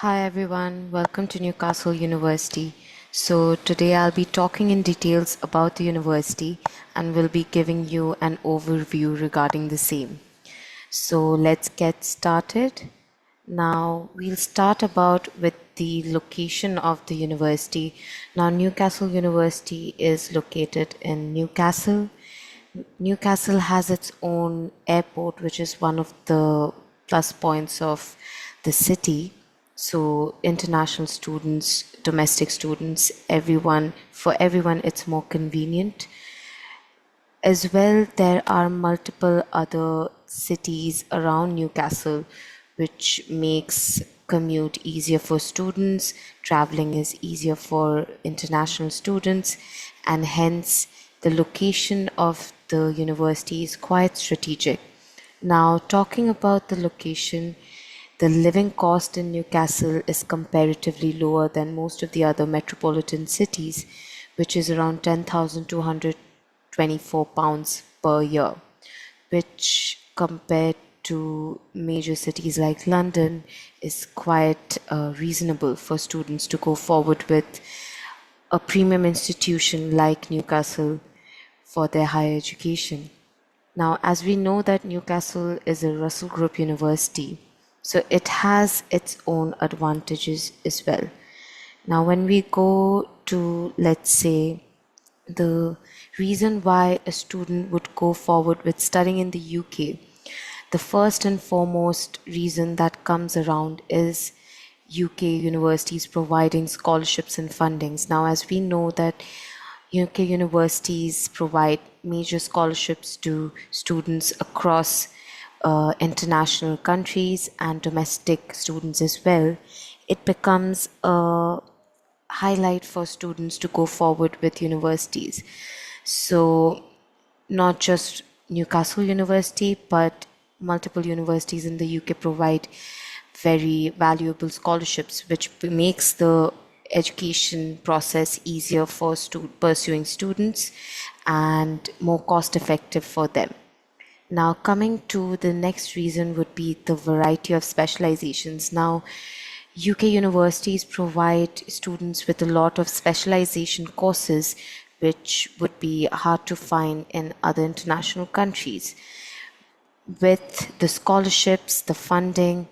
Hi everyone, welcome to Newcastle University. So today I'll be talking in details about the university and will be giving you an overview regarding the same. So let's get started. Now we'll start about with the location of the university. Now Newcastle University is located in Newcastle. Newcastle has its own airport, which is one of the plus points of the city. So international students, domestic students, for everyone, it's more convenient. As well, there are multiple other cities around Newcastle, which makes commute easier for students. Traveling is easier for international students, and hence the location of the university is quite strategic. Now, talking about the location, the living cost in Newcastle is comparatively lower than most of the other metropolitan cities, which is around 10,224 pounds per year, which compared to major cities like London is quite reasonable for students to go forward with a premium institution like Newcastle for their higher education. Now, as we know that Newcastle is a Russell Group university, so it has its own advantages as well. Now, when we go to, let's say, the reason why a student would go forward with studying in the UK, the first and foremost reason that comes around is UK universities providing scholarships and fundings. Now, as we know that UK universities provide major scholarships to students across international countries and domestic students as well, it becomes a highlight for students to go forward with universities. So, not just Newcastle University, but multiple universities in the UK provide very valuable scholarships, which makes the education process easier for pursuing students and more cost effective for them. Now, coming to the next reason would be the variety of specializations. Now, UK universities provide students with a lot of specialization courses, which would be hard to find in other international countries. With the scholarships, the funding,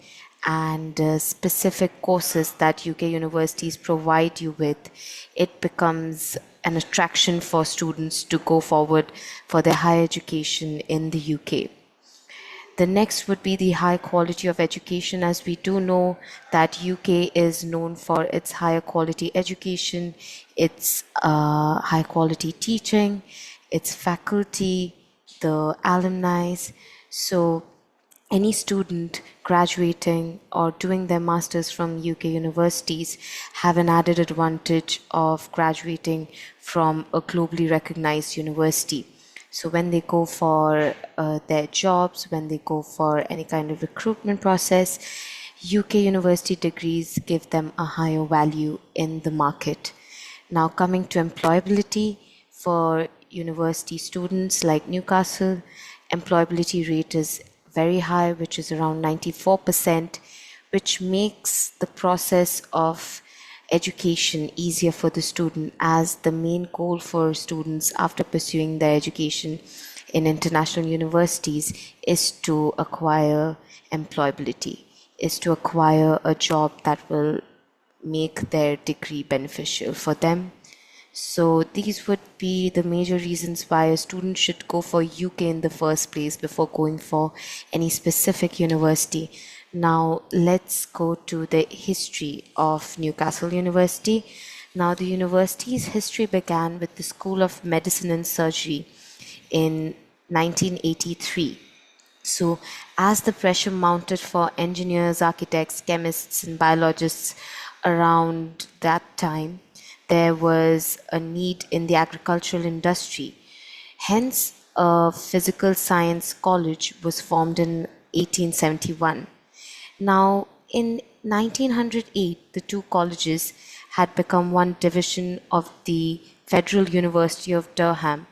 and specific courses that UK universities provide you with, it becomes an attraction for students to go forward for their higher education in the UK. The next would be the high quality of education, as we do know that UK is known for its higher quality education, its high quality teaching, its faculty, the alumni. So any student graduating or doing their masters from UK universities have an added advantage of graduating from a globally recognized university. So when they go for their jobs, when they go for any kind of recruitment process, UK university degrees give them a higher value in the market. Now, coming to employability for university students like Newcastle, employability rate is very high, which is around 94%, which makes the process of education easier for the student, as the main goal for students after pursuing their education in international universities is to acquire employability, is to acquire a job that will make their degree beneficial for them. So these would be the major reasons why a student should go for UK in the first place before going for any specific university. Now let's go to the history of Newcastle University. Now the university's history began with the School of Medicine and Surgery in 1983. So as the pressure mounted for engineers, architects, chemists, and biologists around that time, there was a need in the agricultural industry. Hence, a physical science college was formed in 1871. Now, in 1908, the two colleges had become one division of the Federal University of Durham,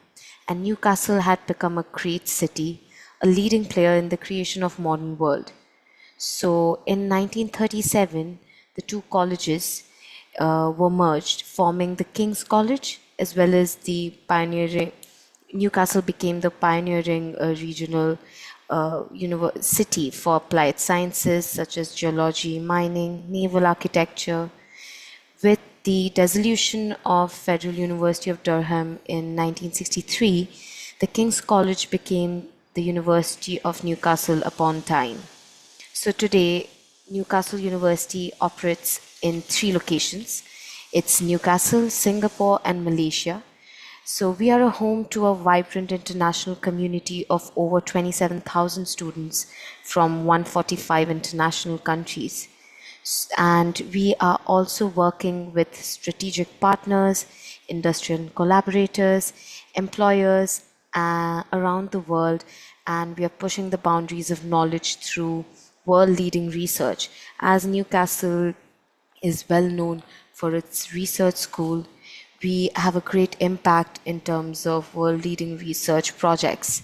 and Newcastle had become a great city, a leading player in the creation of modern world. So, in 1937, the two colleges were merged, forming the King's College as well as the pioneering. Newcastle became the pioneering regional university for applied sciences such as geology, mining, naval architecture. With the dissolution of Federal University of Durham in 1963, the King's College became the University of Newcastle upon Tyne. So today, Newcastle University operates in 3 locations. It's Newcastle, Singapore, and Malaysia. So we are a home to a vibrant international community of over 27,000 students from 145 international countries. And we are also working with strategic partners, industrial collaborators, employers around the world, and we are pushing the boundaries of knowledge through world-leading research. As Newcastle is well known for its research school, we have a great impact in terms of world-leading research projects.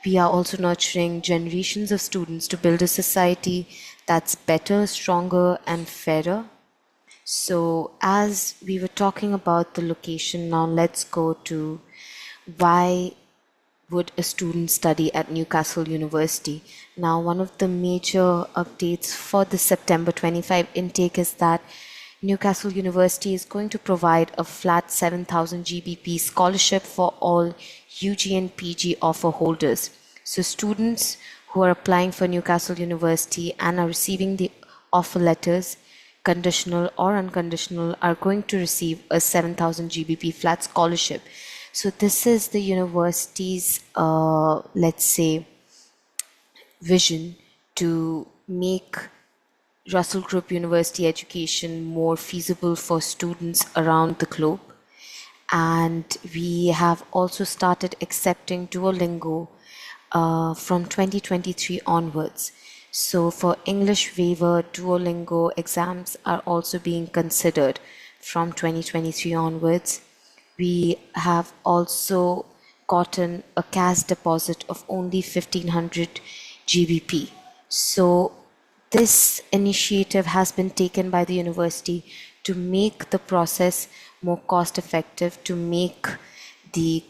We are also nurturing generations of students to build a society that's better, stronger, and fairer. So, as we were talking about the location, now let's go to why would a student study at Newcastle University? Now, one of the major updates for the September 25 intake is that Newcastle University is going to provide a flat 7,000 GBP scholarship for all UG and PG offer holders. So students who are applying for Newcastle University and are receiving the offer letters, conditional or unconditional, are going to receive a 7,000 GBP flat scholarship. So this is the university's, let's say, vision to make Russell Group University education more feasible for students around the globe. And we have also started accepting Duolingo from 2023 onwards. So for English waiver, Duolingo exams are also being considered from 2023 onwards. We have also gotten a cash deposit of only 1500 GBP. So this initiative has been taken by the university to make the process more cost effective, to make the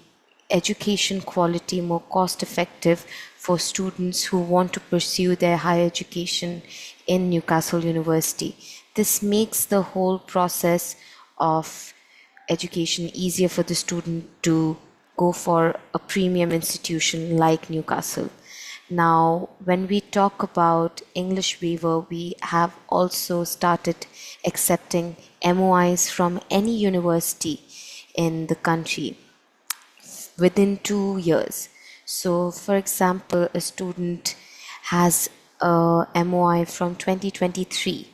education quality more cost effective for students who want to pursue their higher education in Newcastle University. This makes the whole process of education easier for the student to go for a premium institution like Newcastle. Now, when we talk about English waiver, we have also started accepting MOIs from any university in the country within 2 years. So, for example, a student has a MOI from 2023.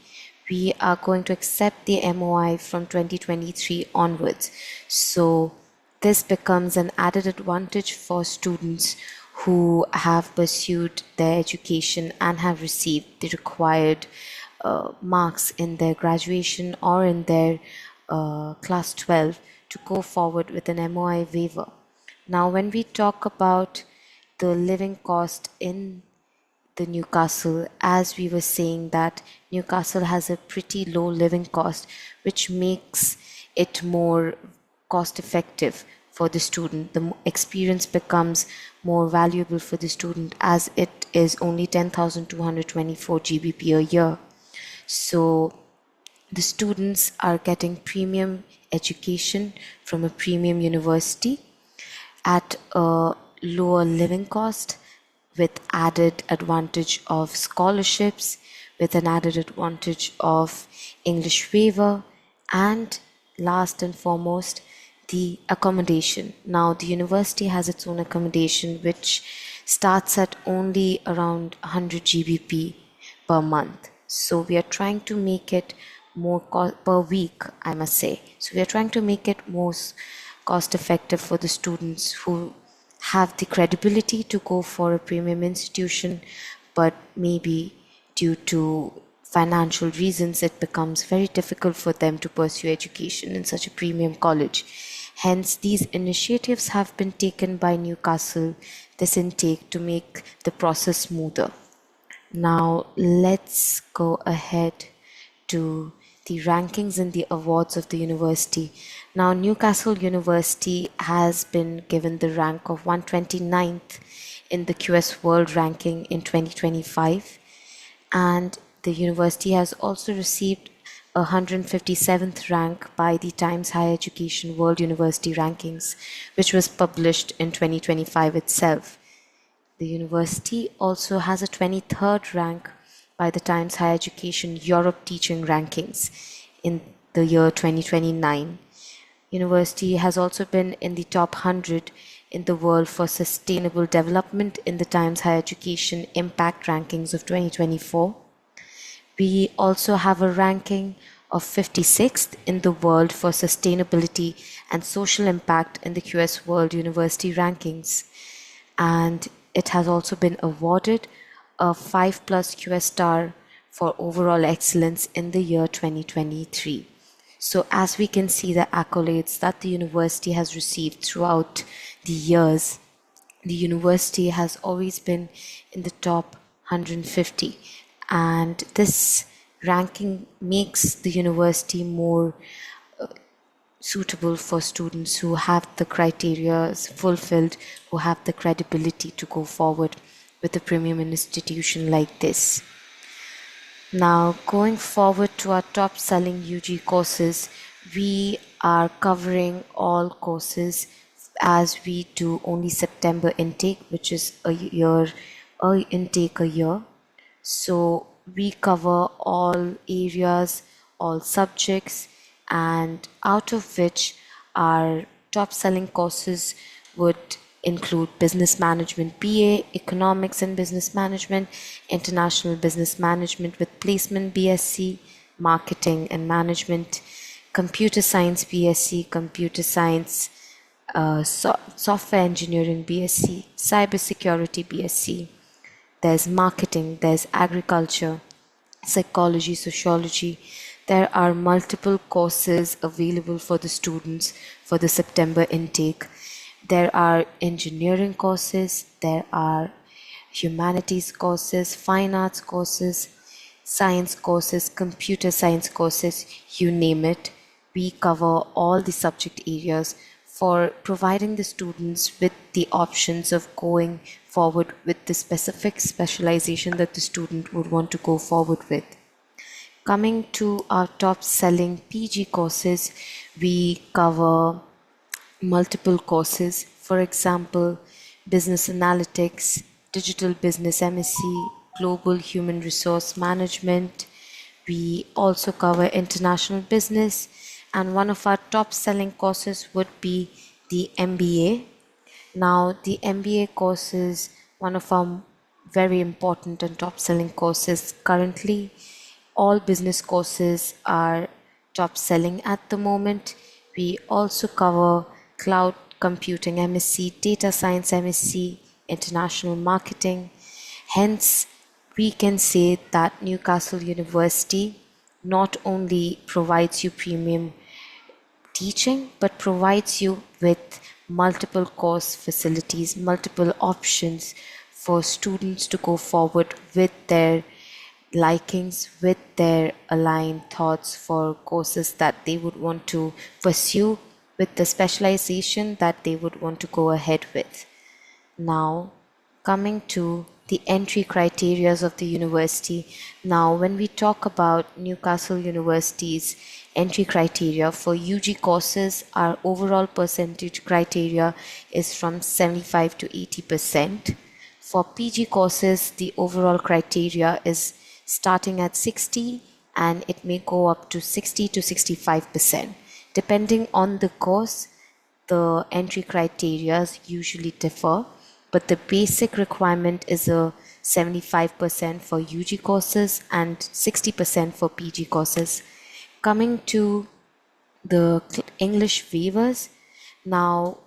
We are going to accept the MOI from 2023 onwards. So, this becomes an added advantage for students who have pursued their education and have received the required marks in their graduation or in their class 12 to go forward with an MOI waiver. Now, when we talk about the living cost in the Newcastle, as we were saying that Newcastle has a pretty low living cost, which makes it more cost effective for the student. The experience becomes more valuable for the student as it is only 10,224 GBP a year. So the students are getting premium education from a premium university at a lower living cost, with added advantage of scholarships, with an added advantage of English waiver, and last and foremost, the accommodation. Now, the university has its own accommodation, which starts at only around 100 GBP per month. So we are trying to make it more per week, I must say. So we are trying to make it most cost effective for the students who have the credibility to go for a premium institution, but maybe due to financial reasons it becomes very difficult for them to pursue education in such a premium college. Hence, these initiatives have been taken by Newcastle, this intake, to make the process smoother. Now let's go ahead to the rankings and the awards of the university. Now, Newcastle University has been given the rank of 129th in the QS World Ranking in 2025, and the university has also received a 157th rank by the Times Higher Education World University Rankings, which was published in 2025 itself. The university also has a 23rd rank by the Times Higher Education Europe Teaching Rankings in the year 2029. University has also been in the top 100 in the world for sustainable development in the Times Higher Education Impact Rankings of 2024. We also have a ranking of 56th in the world for sustainability and social impact in the QS World University Rankings. And it has also been awarded a 5+ QS star for overall excellence in the year 2023. So as we can see the accolades that the university has received throughout the years, the university has always been in the top 150, and this ranking makes the university more suitable for students who have the criteria fulfilled, who have the credibility to go forward with a premium institution like this. Now, going forward to our top selling UG courses, we are covering all courses as we do only September intake, which is a intake a year. So we cover all areas, all subjects, and out of which our top selling courses would include Business Management BA, Economics and Business Management, International Business Management with Placement BSc, Marketing and Management, Computer Science BSc, Computer Science, Software Engineering BSc, Cybersecurity BSc. There's Marketing, there's Agriculture, Psychology, Sociology. There are multiple courses available for the students for the September intake. There are engineering courses, there are humanities courses, fine arts courses, science courses, computer science courses, you name it. We cover all the subject areas for providing the students with the options of going forward with the specific specialization that the student would want to go forward with. Coming to our top selling PG courses, we cover multiple courses. For example, Business Analytics, Digital Business MSc, Global Human Resource Management. We also cover International Business, and one of our top selling courses would be the MBA. Now, the MBA course is one of our very important and top selling courses currently. All business courses are top selling at the moment. We also cover Cloud Computing MSc, Data Science MSc, International Marketing. Hence, we can say that Newcastle University not only provides you premium teaching, but provides you with multiple course facilities, multiple options for students to go forward with their likings, with their aligned thoughts for courses that they would want to pursue, with the specialization that they would want to go ahead with. Now, coming to the entry criteria of the university. Now, when we talk about Newcastle University's entry criteria for UG courses, our overall percentage criteria is from 75 to 80%. For PG courses, the overall criteria is starting at 60 and it may go up to 60 to 65%. Depending on the course, the entry criteria usually differ, but the basic requirement is a 75% for UG courses and 60% for PG courses. Coming to the English waivers, now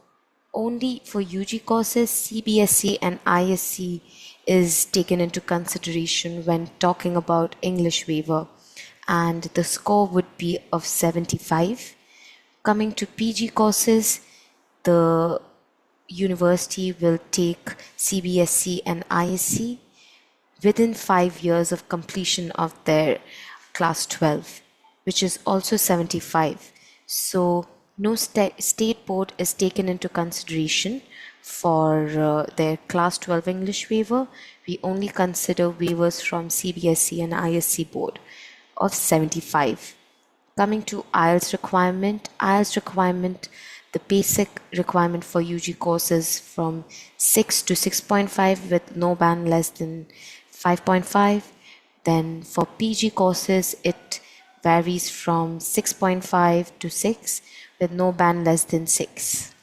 only for UG courses, CBSE and ISC is taken into consideration when talking about English waiver, and the score would be of 75. Coming to PG courses, the university will take CBSE and ISC within 5 years of completion of their class 12. which is also 75. So no state board is taken into consideration for their class 12 English waiver. We only consider waivers from CBSE and ISC board of 75. Coming to IELTS requirement, the basic requirement for UG courses from 6 to 6.5 with no band less than 5.5. Then for PG courses, it varies from 6.5 to 6 with no band less than 6.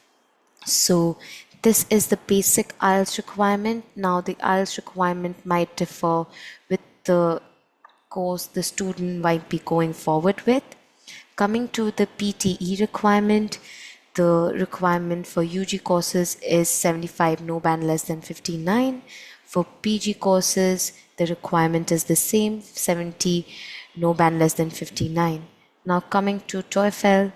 So this is the basic IELTS requirement. Now the IELTS requirement might differ with the course the student might be going forward with. Coming to the PTE requirement, the requirement for UG courses is 75, no band less than 59. For PG courses, the requirement is the same, 70, no band less than 59. Now coming to TOEFL,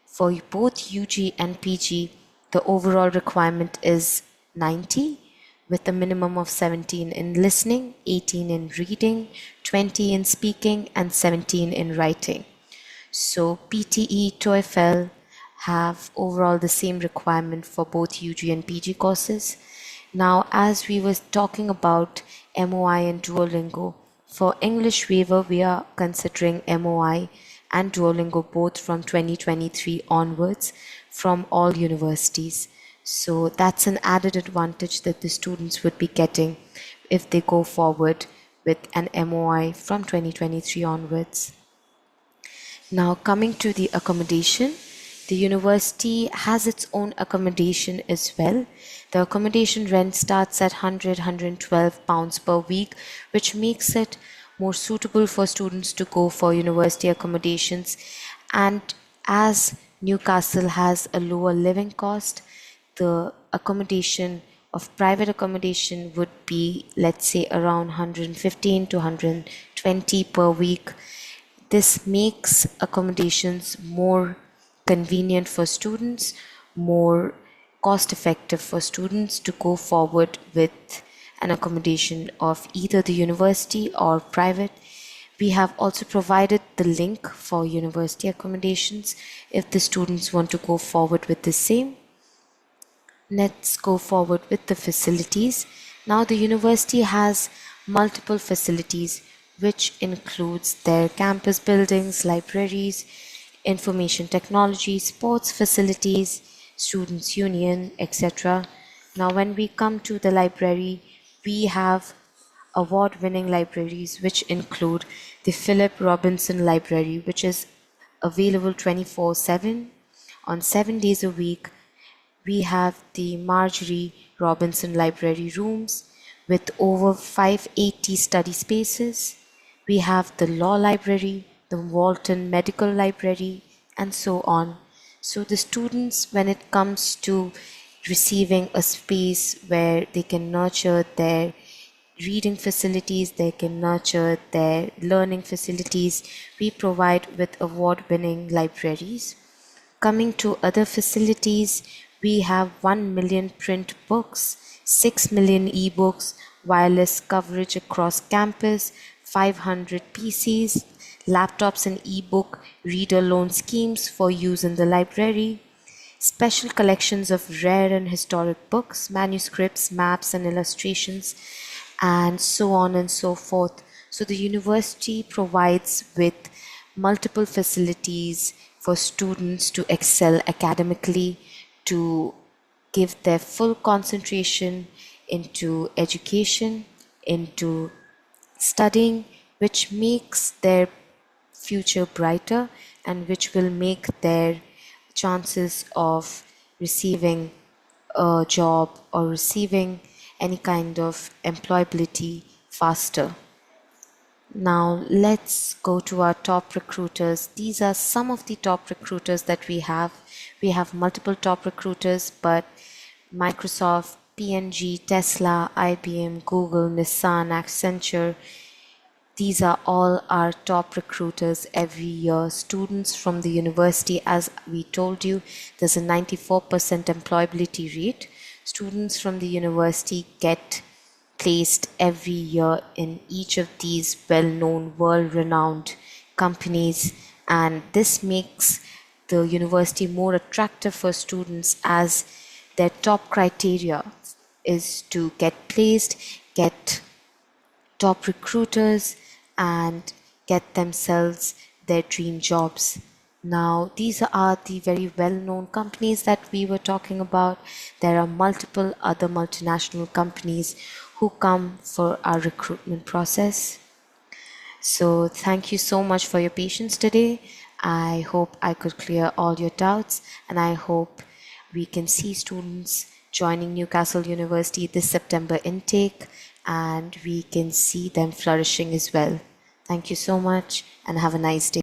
for both UG and PG, the overall requirement is 90, with a minimum of 17 in listening, 18 in reading, 20 in speaking, and 17 in writing. So PTE, TOEFL have overall the same requirement for both UG and PG courses. Now, as we were talking about MOI and Duolingo, for English waiver, we are considering MOI and Duolingo both from 2023 onwards from all universities. So that's an added advantage that the students would be getting if they go forward with an MOI from 2023 onwards. Now coming to the accommodation, the university has its own accommodation as well. The accommodation rent starts at £112 per week, which makes it more suitable for students to go for university accommodations. And as Newcastle has a lower living cost, the accommodation of private accommodation would be, let's say, around 115 to 120 per week. This makes accommodations more convenient for students, more cost effective for students to go forward with an accommodation of either the university or private. We have also provided the link for university accommodations if the students want to go forward with the same. Let's go forward with the facilities. Now the university has multiple facilities, which includes their campus buildings, libraries, information technology, sports facilities, students union, etc. Now when we come to the library, we have award-winning libraries which include the Philip Robinson Library, which is available 24/7 on 7 days a week. We have the Marjorie Robinson Library rooms with over 580 study spaces. We have the Law Library, the Walton Medical Library, and so on. So the students, when it comes to receiving a space where they can nurture their reading facilities, they can nurture their learning facilities, we provide with award-winning libraries. Coming to other facilities, we have 1 million print books, 6 million ebooks, wireless coverage across campus, 500 PCs, laptops and ebook reader loan schemes for use in the library, special collections of rare and historic books, manuscripts, maps and illustrations, and so on and so forth. So the university provides with multiple facilities for students to excel academically, to give their full concentration into education, into studying, which makes their future brighter and which will make their chances of receiving a job or receiving any kind of employability faster. Now let's go to our top recruiters. These are some of the top recruiters that we have. We have multiple top recruiters, but Microsoft, P&G, Tesla, IBM, Google, Nissan, Accenture, these are all our top recruiters every year. Students from the university, as we told you, there's a 94% employability rate. Students from the university get placed every year in each of these well-known, world-renowned companies and this makes the university more attractive for students, as their top criteria is to get placed, get top recruiters, and get themselves their dream jobs. Now, these are the very well known companies that we were talking about. There are multiple other multinational companies who come for our recruitment process. So, thank you so much for your patience today. I hope I could clear all your doubts, and I hope we can see students joining Newcastle University this September intake, and we can see them flourishing as well. Thank you so much, and have a nice day.